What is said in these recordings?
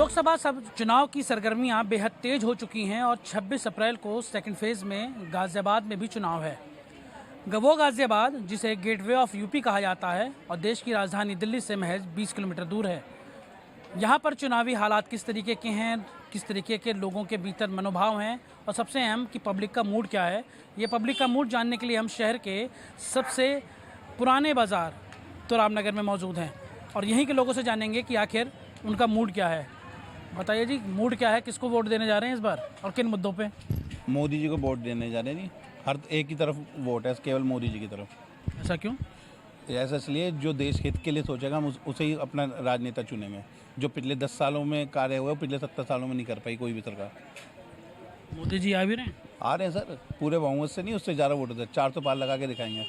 लोकसभा सब चुनाव की सरगर्मियां बेहद तेज हो चुकी हैं और 26 अप्रैल को सेकंड फेज में गाजियाबाद में भी चुनाव है। वो गाजियाबाद जिसे गेटवे ऑफ यूपी कहा जाता है और देश की राजधानी दिल्ली से महज 20 किलोमीटर दूर है। यहाँ पर चुनावी हालात किस तरीके के हैं, किस तरीके के लोगों के भीतर मनोभाव हैं और सबसे अहम कि पब्लिक का मूड क्या है, ये पब्लिक का मूड जानने के लिए हम शहर के सबसे पुराने बाज़ार तुराब नगर में मौजूद हैं और यहीं के लोगों से जानेंगे कि आखिर उनका मूड क्या है। बताइए जी, मूड क्या है, किसको वोट देने जा रहे हैं इस बार और किन मुद्दों पे? मोदी जी को वोट देने जा रहे हैं जी। हर एक की तरफ वोट है, केवल मोदी जी की तरफ। ऐसा क्यों? ऐसा इसलिए जो देश हित के लिए सोचेगा हम उसे ही अपना राजनेता चुनेंगे। जो पिछले 10 सालों में कार्य हुआ पिछले 70 सालों में नहीं कर पाई कोई भी सरकार। मोदी जी आ भी रहे हैं? आ रहे हैं सर, पूरे बहुमत से नहीं, उससे ज़्यादा वोट होते 400 पार लगा के दिखाएंगे।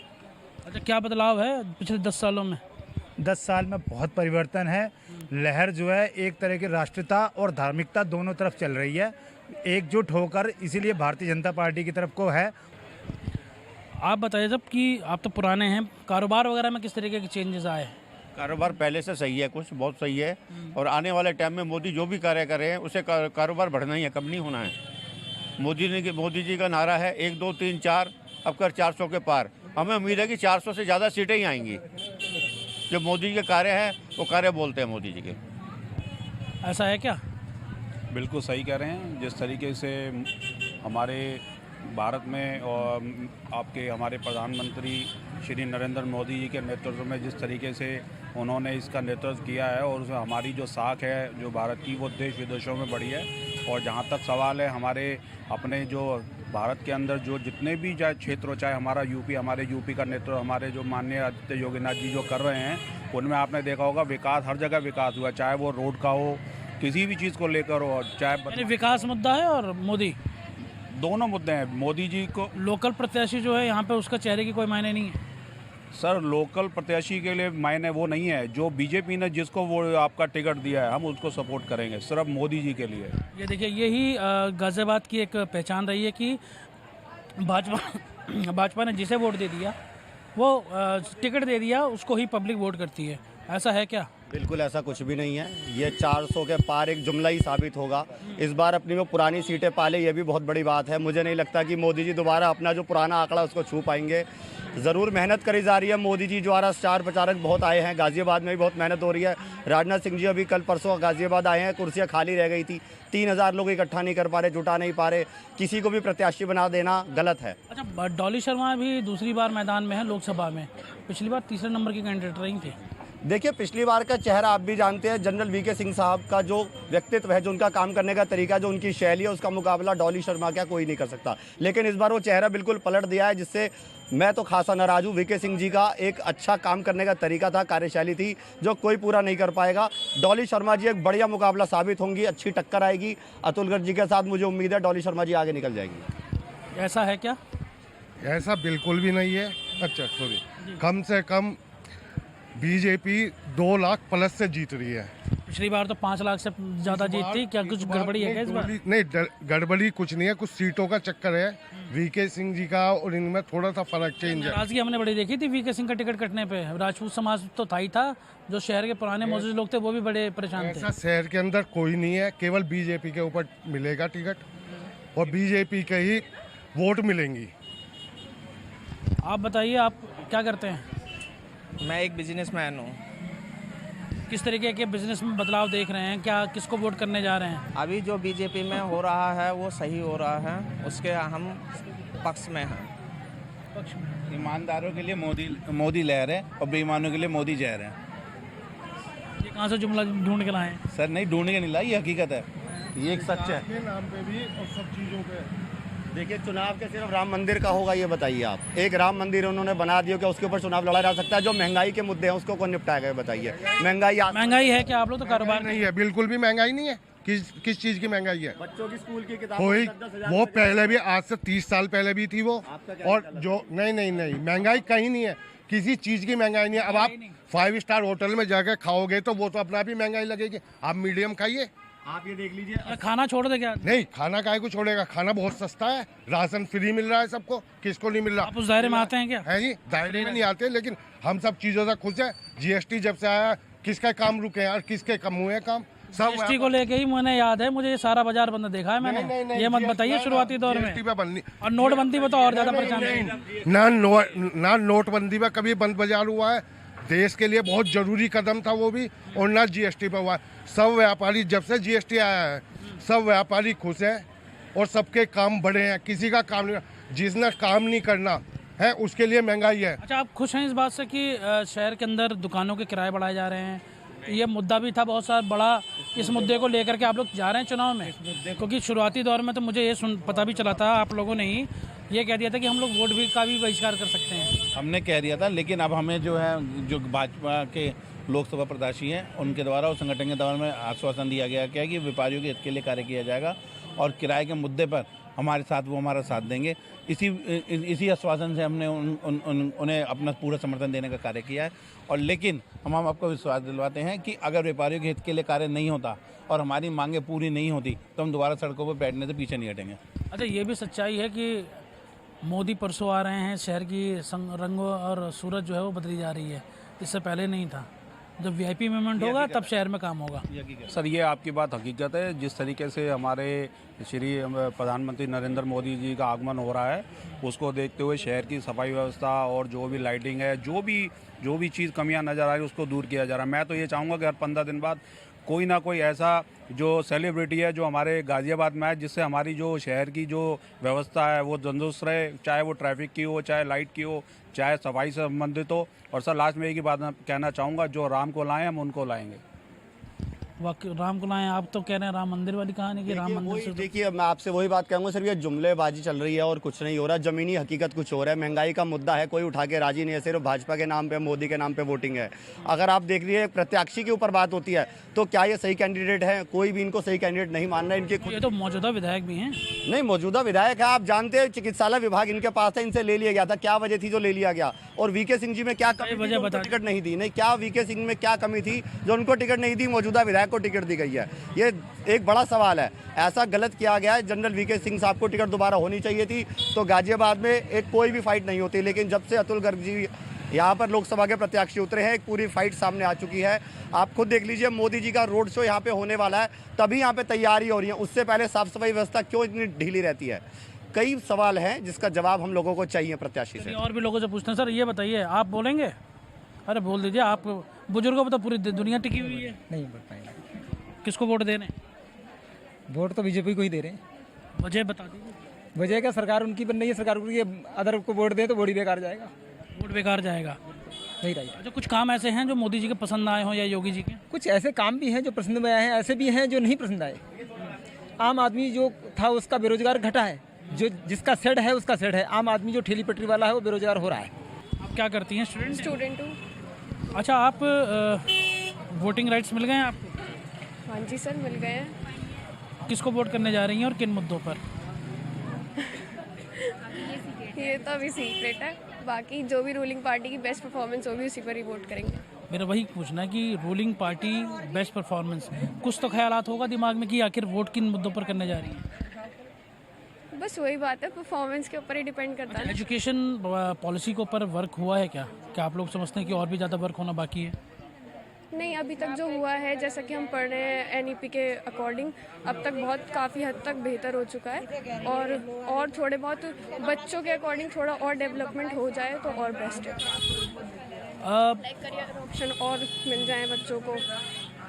अच्छा, क्या बदलाव है पिछले 10 सालों में? 10 साल में बहुत परिवर्तन है। लहर जो है एक तरह की राष्ट्रीयता और धार्मिकता दोनों तरफ चल रही है, एकजुट होकर, इसीलिए भारतीय जनता पार्टी की तरफ को है। आप बताइए, जब कि आप तो पुराने हैं, कारोबार वगैरह में किस तरीके के चेंजेस आए? कारोबार पहले से सही है, कुछ बहुत सही है और आने वाले टाइम में मोदी जो भी कार्य कर रहे हैं उसे कारोबार बढ़ना ही है, कम नहीं होना है। मोदी जी का नारा है 1 2 3 4, अब कर 400 के पार। हमें उम्मीद है कि 400 से ज़्यादा सीटें ही आएंगी। जो मोदी जी के कार्य हैं वो कार्य बोलते हैं मोदी जी के। ऐसा है क्या? बिल्कुल सही कह रहे हैं। जिस तरीके से हमारे भारत में और आपके हमारे प्रधानमंत्री श्री नरेंद्र मोदी जी के नेतृत्व में जिस तरीके से उन्होंने इसका नेतृत्व किया है और उसमें हमारी जो साख है जो भारत की, वो देश विदेशों में बढ़ी है। और जहाँ तक सवाल है हमारे अपने जो भारत के अंदर जो जितने भी चाहे क्षेत्र हो, चाहे हमारा हमारे यूपी का नेतृत्व हमारे जो माननीय आदित्य योगीनाथ जी जो कर रहे हैं, उनमें आपने देखा होगा विकास, हर जगह विकास हुआ, चाहे वो रोड का हो, किसी भी चीज़ को लेकर हो, चाहे विकास मुद्दा है और मोदी, दोनों मुद्दे हैं। मोदी जी को लोकल प्रत्याशी जो है यहाँ पे उसका चेहरे की कोई मायने नहीं है। सर, लोकल प्रत्याशी के लिए मायने वो नहीं है। जो बीजेपी ने जिसको वो आपका टिकट दिया है हम उसको सपोर्ट करेंगे, सिर्फ मोदी जी के लिए। ये देखिए, यही गाजियाबाद की एक पहचान रही है कि भाजपा ने जिसे वोट दे दिया, वो टिकट दे दिया, उसको ही पब्लिक वोट करती है। ऐसा है क्या? बिल्कुल ऐसा कुछ भी नहीं है। ये 400 के पार एक जुमला ही साबित होगा। इस बार अपनी वो पुरानी सीटें पाले, ये भी बहुत बड़ी बात है। मुझे नहीं लगता कि मोदी जी दोबारा अपना जो पुराना आंकड़ा उसको छू पाएंगे। ज़रूर मेहनत करी जा रही है। मोदी जी द्वारा स्टार प्रचारक बहुत आए हैं, गाज़ियाबाद में भी बहुत मेहनत हो रही है। राजनाथ सिंह जी अभी कल परसों गाज़ियाबाद आए हैं, कुर्सियाँ खाली रह गई थी, 3000 लोग इकट्ठा नहीं कर पा रहे, जुटा नहीं पा रहे। किसी को भी प्रत्याशी बना देना गलत है। अच्छा, डॉली शर्मा भी दूसरी बार मैदान में है लोकसभा में, पिछली बार तीसरे नंबर की कैंडिडेट रही थी। देखिए, पिछली बार का चेहरा आप भी जानते हैं, जनरल वीके सिंह साहब का जो व्यक्तित्व है, जो उनका काम करने का तरीका, जो उनकी शैली है, उसका मुकाबला डॉली शर्मा का कोई नहीं कर सकता। लेकिन इस बार वो चेहरा बिल्कुल पलट दिया है, जिससे मैं तो खासा नाराज हूँ। वीके सिंह जी का एक अच्छा काम करने का तरीका था, कार्यशैली थी, जो कोई पूरा नहीं कर पाएगा। डॉली शर्मा जी एक बढ़िया मुकाबला साबित होंगी, अच्छी टक्कर आएगी अतुल गर्ग जी के साथ। मुझे उम्मीद है डॉली शर्मा जी आगे निकल जाएंगी। ऐसा है क्या? ऐसा बिल्कुल भी नहीं है। अच्छा सॉरी, कम से कम बीजेपी 2 लाख प्लस से जीत रही है। पिछली बार तो 5 लाख से ज़्यादा जीतती। क्या कुछ गड़बड़ी है क्या इस बार? नहीं, गड़बड़ी कुछ नहीं है, कुछ सीटों का चक्कर है। वीके सिंह जी का और इनमें थोड़ा सा फर्क चेंज है। नाराजगी हमने बड़ी देखी थी वीके सिंह का टिकट कटने पे। राजपूत समाज तो था ही था, जो शहर के पुराने मौजूद लोग थे वो भी बड़े परेशान थे। ऐसा शहर के अंदर कोई नहीं है, केवल बीजेपी के ऊपर मिलेगा टिकट और बीजेपी के ही वोट मिलेंगी। आप बताइए, आप क्या करते हैं? मैं एक बिजनेसमैन हूँ। किस तरीके के बिजनेस में बदलाव देख रहे हैं? क्या किसको वोट करने जा रहे हैं? अभी जो बीजेपी में हो रहा है वो सही हो रहा है, उसके हम पक्ष में हैं। ईमानदारों के लिए मोदी लहर है और बेईमानों के लिए मोदी जहर है। ये कहाँ से जुमला ढूंढ के लाए हैं? सर नहीं, ढूंढ के नहीं लाई, ये हकीकत है, ये एक सच है। नाम पे भी और सब चीज़ों पे देखिए, चुनाव के सिर्फ राम मंदिर का होगा ये बताइए आप? एक राम मंदिर उन्होंने बना दिया, कि उसके ऊपर चुनाव लड़ा जा सकता है? जो महंगाई के मुद्दे हैं उसको कौन निपटाएगा ये बताइए? महंगाई है क्या? आप लोग तो कारोबार नहीं है, बिल्कुल भी महंगाई नहीं है। किस चीज़ की महंगाई है? बच्चों की स्कूल की किताब कोई वो पहले भी, आज से 30 साल पहले भी थी वो। और जो नहीं, महंगाई कहीं नहीं है, किसी चीज़ की महंगाई नहीं है। अब आप 5 स्टार होटल में जाकर खाओगे तो वो तो अपना भी महंगाई लगेगी। आप मीडियम खाइए। आप ये देख लीजिए, खाना छोड़ दे क्या? नहीं, खाना काहे को छोड़ेगा, खाना बहुत सस्ता है, राशन फ्री मिल रहा है सबको, किसको नहीं मिल रहा? आप उस दायरे में आते हैं क्या? है जी, दायरे में नहीं आते, लेकिन हम सब चीज़ों से खुश है। जीएसटी जब से आया, किसका काम रुके हैं और किसके कम हुए हैं काम? सब जीएसटी को लेके ही मुझे याद है, मुझे ये सारा बाजार बंद देखा है मैंने। नहीं, ये मत GST बताइए शुरुआती दौर में। GST पे बंदी और नोटबंदी में तो और ज्यादा परेशान है। ना नोटबंदी में कभी बंद बाजार हुआ है, देश के लिए बहुत जरूरी कदम था वो भी, और ना जीएसटी पे हुआ है। सब व्यापारी, जब से जीएसटी आया है सब व्यापारी खुश हैं और सबके काम बढ़े हैं, किसी का काम नहीं, जिसने काम नहीं करना है उसके लिए महंगाई है। अच्छा, आप खुश हैं इस बात से कि शहर के अंदर दुकानों के किराए बढ़ाए जा रहे हैं? ये मुद्दा भी था बहुत सारा बड़ा, इस मुद्दे को लेकर के आप लोग जा रहे हैं चुनाव में? क्योंकि शुरुआती दौर में तो मुझे ये पता भी चला था, आप लोगों ने ही ये कह दिया था कि हम लोग वोट का भी बहिष्कार कर सकते हैं। हमने कह दिया था, लेकिन अब हमें जो है, जो भाजपा के लोकसभा प्रत्याशी हैं उनके द्वारा और संगठन के द्वारा में आश्वासन दिया गया क्या कि व्यापारियों के हित के लिए कार्य किया जाएगा और किराए के मुद्दे पर हमारे साथ वो हमारा साथ देंगे। इसी आश्वासन से हमने उन्हें अपना पूरा समर्थन देने का कार्य किया है। और लेकिन हम आपको विश्वास दिलवाते हैं कि अगर व्यापारियों के हित के लिए कार्य नहीं होता और हमारी मांगें पूरी नहीं होती तो हम दोबारा सड़कों पर बैठने से पीछे नहीं हटेंगे। अच्छा, ये भी सच्चाई है कि मोदी परसों आ रहे हैं, शहर की रंगों और सूरत जो है वो बदली जा रही है, इससे पहले नहीं था। जब वीआईपी मूवमेंट होगा तब शहर में काम होगा। सर, ये आपकी बात हकीकत है। जिस तरीके से हमारे श्री प्रधानमंत्री नरेंद्र मोदी जी का आगमन हो रहा है, उसको देखते हुए शहर की सफाई व्यवस्था और जो भी लाइटिंग है, जो भी चीज़ कमियां नज़र आ रही है उसको दूर किया जा रहा है। मैं तो ये चाहूँगा कि हर 15 दिन बाद कोई ना कोई ऐसा जो सेलिब्रिटी है जो हमारे गाज़ियाबाद में आए, जिससे हमारी जो शहर की जो व्यवस्था है वो तंदुरुस्त रहे, चाहे वो ट्रैफिक की हो, चाहे लाइट की हो, चाहे सफाई से संबंधित हो। और सर, लास्ट में एक ही बात कहना चाहूँगा, जो राम को लाएं हम उनको लाएंगे। राम को लाएं, आप तो कह रहे हैं राम मंदिर वाली कहानी की, राम मंदिर से देखिए, मैं आपसे वही बात कहूँगा सर, ये जुमलेबाजी चल रही है और कुछ नहीं हो रहा। जमीनी हकीकत कुछ हो रहा है। महंगाई का मुद्दा है, कोई उठा के राजी नहीं है। सिर्फ भाजपा के नाम पे, मोदी के नाम पे वोटिंग है। अगर आप देख लीजिए, प्रत्याशी के ऊपर बात होती है तो क्या ये सही कैंडिडेट है? कोई भी इनको सही कैंडिडेट नहीं मान रहा है। इनके ये तो मौजूदा विधायक भी हैं। नहीं, मौजूदा विधायक है, आप जानते हैं, चिकित्सालय विभाग इनके पास है, इनसे ले लिया गया था। क्या वजह थी जो ले लिया गया? और वीके सिंह जी में क्या कमी थी, उनको टिकट नहीं दी? नहीं, क्या वीके सिंह में क्या कमी थी जो उनको टिकट नहीं दी, मौजूदा विधायक को टिकट दी गई है? ये एक बड़ा सवाल है। ऐसा गलत किया गया है। जनरल वीके सिंह साहब को टिकट दोबारा होनी चाहिए थी तो गाजियाबाद में एक कोई भी फाइट नहीं होती। लेकिन जब से अतुल गर्ग जी यहाँ पर लोकसभा के प्रत्याशी उतरे हैं, एक पूरी फाइट सामने आ चुकी है। आप खुद देख लीजिए, मोदी जी का रोड शो यहाँ पे होने वाला है, तभी यहाँ पे तैयारी हो रही है। उससे पहले साफ सफाई व्यवस्था क्यों इतनी ढीली रहती है? कई सवाल हैं जिसका जवाब हम लोगों को चाहिए प्रत्याशी से। और भी लोगों से पूछते हैं। सर, ये बताइए, आप बोलेंगे? अरे बोल दीजिए, आप बुजुर्गों पर तो पूरी दुनिया टिकी हुई है। नहीं बोल पाएंगे। किसको वोट देने? वोट तो बीजेपी को ही दे रहे हैं। वजह बता दीजिए। वजह क्या, सरकार उनकी बन रही है, सरकार को ये अदर को वोट दें तो वोट ही बेकार जाएगा। वोट बेकार जाएगा, नहीं राइट। अच्छा, कुछ काम ऐसे हैं जो मोदी जी के पसंद आए हों या योगी जी के? कुछ ऐसे काम भी हैं जो पसंद में आए हैं, ऐसे भी हैं जो नहीं पसंद आए। आम आदमी जो था उसका बेरोजगार घटा है, जो जिसका सेड है उसका सेड है। आम आदमी जो ठेली पटरी वाला है वो बेरोजगार हो रहा है। आप क्या करती हैं? स्टूडेंट हूँ। अच्छा, आप वोटिंग राइट्स मिल गए हैं आपको? हाँ जी सर, मिल गए हैं। किसको वोट करने जा रही हैं और किन मुद्दों पर? ये तो अभी सीक्रेट है। बाकी जो भी रूलिंग पार्टी की बेस्ट परफॉर्मेंस होगी उसी पर ही वोट करेंगे। मेरा वही पूछना है कि रूलिंग पार्टी बेस्ट परफॉर्मेंस, कुछ तो ख्यालात होगा दिमाग में कि आखिर वोट किन मुद्दों पर करने जा रही है? बस वही बात है, परफॉर्मेंस के ऊपर ही डिपेंड करता है। एजुकेशन पॉलिसी के ऊपर वर्क हुआ है क्या? क्या आप लोग समझते हैं कि और भी ज़्यादा वर्क होना बाकी है? नहीं, अभी तक जो हुआ है, जैसा कि हम पढ़ रहे हैं एनईपी के अकॉर्डिंग, अब तक बहुत काफ़ी हद तक बेहतर हो चुका है। और थोड़े बहुत बच्चों के अकॉर्डिंग थोड़ा और डेवलपमेंट हो जाए तो और बेस्ट है। करियर ऑप्शन और मिल जाए बच्चों को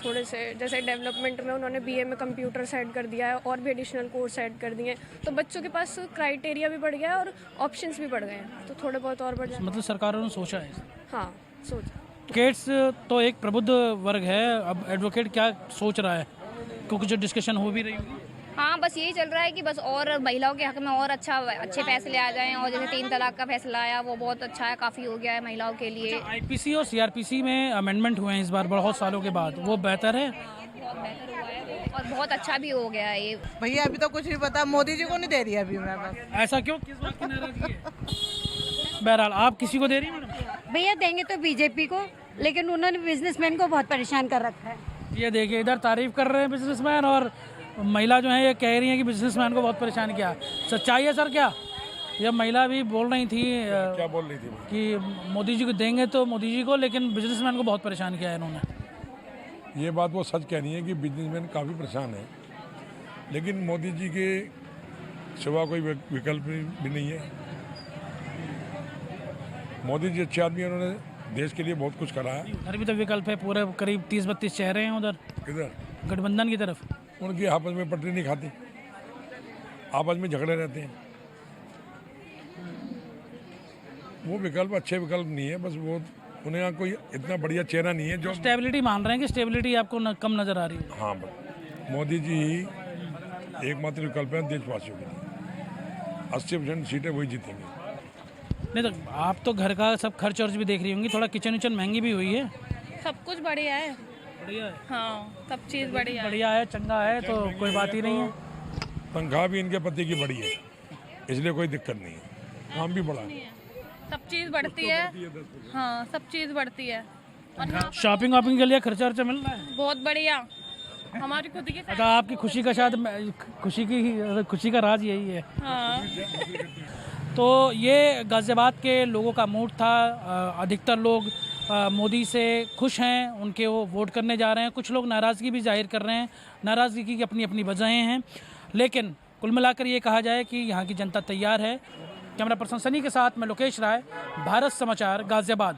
थोड़े से। जैसे डेवलपमेंट में उन्होंने बीए में कंप्यूटर्स ऐड कर दिया है और भी एडिशनल कोर्स ऐड कर दिए हैं, तो बच्चों के पास क्राइटेरिया भी बढ़ गया है और ऑप्शंस भी बढ़ गए हैं, तो थोड़े बहुत और बढ़ जाए। मतलब सरकारों ने सोचा है? हाँ, सोचा। एडवोकेट्स तो एक प्रबुद्ध वर्ग है, अब एडवोकेट क्या सोच रहा है? क्योंकि जो डिस्कशन हो भी रही होगी। हाँ, बस यही चल रहा है कि बस और महिलाओं के हक में और अच्छे फैसले आ जाएं। और जैसे 3 तलाक का फैसला आया वो बहुत अच्छा है, काफ़ी हो गया है महिलाओं के लिए। आईपीसी और सीआरपीसी में अमेंडमेंट हुए हैं इस बार बहुत सालों के बाद, वो बेहतर है? बहुत बेहतर हुआ है और बहुत अच्छा भी हो गया है ये। भैया अभी तो कुछ नहीं पता, मोदी जी को नहीं दे रही है अभी मैं बस। ऐसा क्यों, किस बात की नाराजगी है? बहरहाल, आप किसी को दे रही हैं मैडम? भैया देंगे तो बीजेपी को, लेकिन उन्होंने बिजनेसमैन को बहुत परेशान कर रखा है। ये देखिए, इधर तारीफ कर रहे हैं बिजनेसमैन और महिला जो है ये कह रही है कि बिजनेसमैन को बहुत परेशान किया। सच्चाई है सर क्या? यह महिला भी बोल रही थी, क्या बोल रही थी? कि मोदी जी को देंगे तो मोदी जी को, लेकिन बिजनेसमैन को बहुत परेशान किया है इन्होंने। ये बात वो सच कह रही है कि बिजनेसमैन काफ़ी परेशान है, लेकिन मोदी जी के सिवा कोई विकल्प भी नहीं है। मोदी जी अच्छे आदमी हैं, उन्होंने देश के लिए बहुत कुछ करा है। उधर भी तो विकल्प है, पूरे करीब 30-32 चेहरे हैं उधर किधर? गठबंधन की तरफ। उनकी आपस में पटरी नहीं खाती, आपस में झगड़े रहते हैं। वो विकल्प अच्छे विकल्प नहीं है, बस वो उन्हें यहाँ कोई इतना बढ़िया चेहरा नहीं है जो स्टेबिलिटी मान रहे हैं कि स्टेबिलिटी आपको कम नज़र आ रही है। हाँ, मोदी जी ही एकमात्र विकल्प है देशवासियों के लिए। 80% सीटें वही जीतेंगे। नहीं तो आप तो घर का सब खर्च वर्च भी देख रही होंगी, थोड़ा किचन विचन महंगी भी हुई है। सब कुछ बढ़िया है। बढ़िया है, हाँ, सब चीज़ बढ़िया है। बढ़िया है, चंगा है, तो कोई बात ही नहीं है। तनख्वाह भी इनके पति की बड़ी है, इसलिए कोई दिक्कत नहीं है। काम भी बढ़ा है, सब चीज़ बढ़ती है। हाँ, सब चीज़ बढ़ती है। शॉपिंग वॉपिंग के लिए खर्चा वर्चा मिल रहा है? बहुत बढ़िया। हमारी खुद की अच्छा, आपकी खुशी का शायद खुशी का राज यही है। हाँ। तो ये गाज़ियाबाद के लोगों का मूड था। अधिकतर लोग मोदी से खुश हैं, उनके वो वोट करने जा रहे हैं। कुछ लोग नाराज़गी भी जाहिर कर रहे हैं, नाराज़गी की अपनी अपनी वजहें हैं, लेकिन कुल मिलाकर ये कहा जाए कि यहाँ की जनता तैयार है। कैमरा पर्सन सनी के साथ मैं लोकेश राय, भारत समाचार, गाज़ियाबाद।